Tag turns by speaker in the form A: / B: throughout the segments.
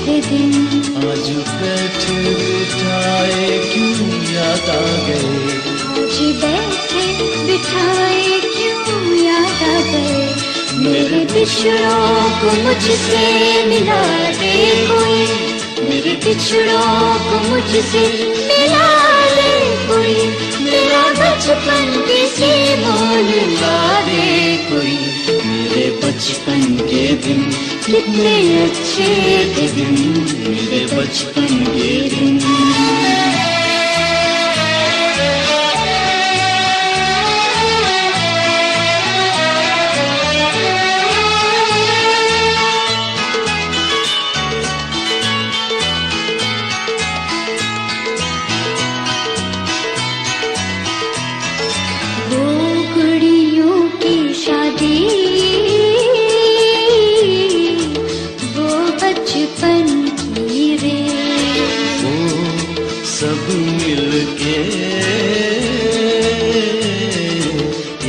A: थे दिन।
B: आज बैठे बिठाए क्यों याद आ गए,
A: आज बैठे बिठाए क्यों याद आ गए। मेरे बिछड़ों को मुझसे मिला दे कोई, मेरे बिछड़ों को मुझसे मिला दे कोई। मेरा बचपन किसी मोल ला दे कोई।
B: मेरे बचपन के दिन
A: कितने अच्छे थे दिन,
B: मेरे बचपन के दिन। सब मिलके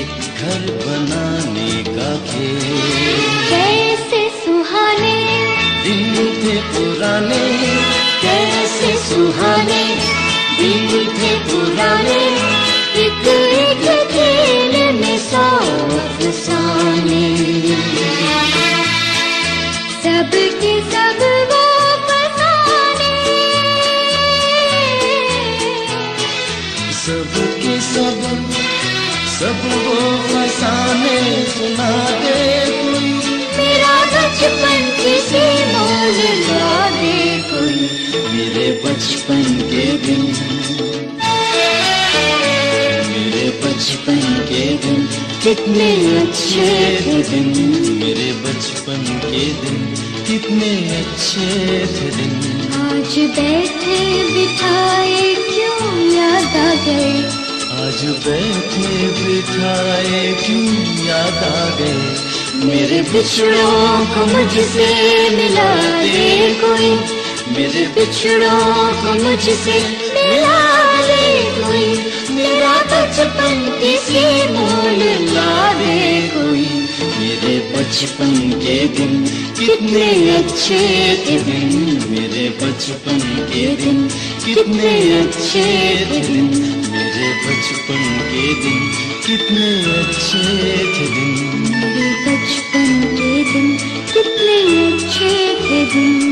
B: एक घर बनाने का खेल।
A: कैसे सुहाने
B: दिन थे पुराने,
A: कैसे सुहाने दिन थे पुराने। एक एक खेल में 100 अफसाने, सबके सब वो फसाने,
B: सबके सब वो फसाने। सुना दे कोई
A: मेरा बचपन किसी मोल ला दे कोई।
B: मेरे बचपन के दिन, मेरे बचपन के दिन
A: कितने अच्छे थे दिन।
B: मेरे बचपन के दिन कितने अच्छे थे दिन।
A: आज बैठे बिठाए क्यों याद आ गए,
B: आज बैठे बिठाए क्यों याद आ गए।
A: मेरे बिछड़ों को मुझसे मिला दे कोई, मेरे बिछड़ों को मुझसे मिला दे कोई। मेरा बचपन किसी मोल ला दे कोई।
B: मेरे बचपन के दिन
A: कितने अच्छे थे दिन,
B: मेरे बचपन के
A: दिन कितने अच्छे थे दिन।
B: मेरे बचपन के दिन कितने अच्छे थे दिन।
A: मेरे बचपन के दिन कितने अच्छे थे दिन।